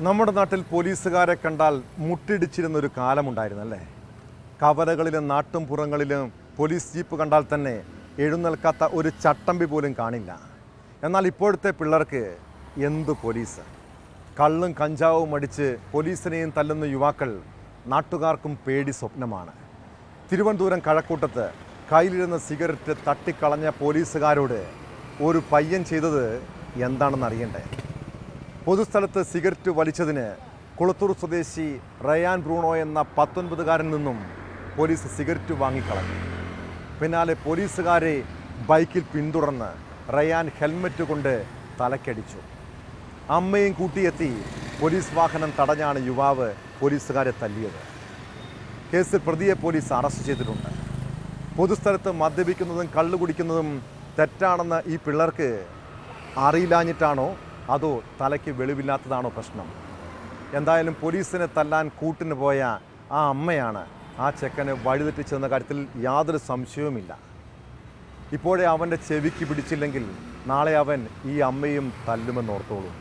നമ്മുടെ നാട്ടിൽ പോലീസുകാരെ കണ്ടാൽ മുട്ടിടിച്ചിരുന്നൊരു കാലമുണ്ടായിരുന്നല്ലേ. കവലകളിലും നാട്ടുംപുറങ്ങളിലും പോലീസ് ജീപ്പ് കണ്ടാൽ തന്നെ എഴുന്നേൽക്കാത്ത ഒരു ചട്ടമ്പി പോലും കാണില്ല. എന്നാൽ ഇപ്പോഴത്തെ പിള്ളേർക്ക് എന്ത് പോലീസ്? കള്ളും കഞ്ചാവും അടിച്ച് പോലീസിനെയും തല്ലുന്ന യുവാക്കൾ നാട്ടുകാർക്കും പേടി സ്വപ്നമാണ്. തിരുവനന്തപുരം കഴക്കൂട്ടത്ത് കയ്യിലിരുന്ന സിഗരറ്റ് തട്ടിക്കളഞ്ഞ പോലീസുകാരോട് ഒരു പയ്യൻ ചെയ്തത് എന്താണെന്ന് അറിയണ്ടേ? പൊതുസ്ഥലത്ത് സിഗരറ്റ് വലിച്ചതിന് കുളത്തൂർ സ്വദേശി റയാൻ ബ്രൂണോ എന്ന 19കാരൻ നിന്നും പോലീസ് സിഗരറ്റ് വാങ്ങിക്കളഞ്ഞു. പിന്നാലെ പോലീസുകാരെ ബൈക്കിൽ പിന്തുടർന്ന് റയാൻ ഹെൽമറ്റ് കൊണ്ട് തലക്കടിച്ചു. അമ്മയും കൂട്ടിയെത്തി പോലീസ് വാഹനം തടഞ്ഞാണ് യുവാവ് പോലീസുകാരെ തല്ലിയത്. കേസിൽ പ്രതിയെ പോലീസ് അറസ്റ്റ് ചെയ്തിട്ടുണ്ട്. പൊതുസ്ഥലത്ത് മദ്യപിക്കുന്നതും കള്ളു കുടിക്കുന്നതും തെറ്റാണെന്ന് ഈ പിള്ളേർക്ക് അറിയില്ലാഞ്ഞിട്ടാണോ അതോ തലയ്ക്ക് വെളിവില്ലാത്തതാണോ പ്രശ്നം? എന്തായാലും പോലീസിനെ തല്ലാൻ കൂട്ടിന് പോയ ആ അമ്മയാണ് ആ ചെക്കന് വഴിതെറ്റിച്ചെന്ന കാര്യത്തിൽ യാതൊരു സംശയവുമില്ല. ഇപ്പോഴേ അവൻ്റെ ചെവിക്ക് പിടിച്ചില്ലെങ്കിൽ നാളെ അവൻ ഈ അമ്മയും തല്ലുമെന്നോർത്തോളൂ.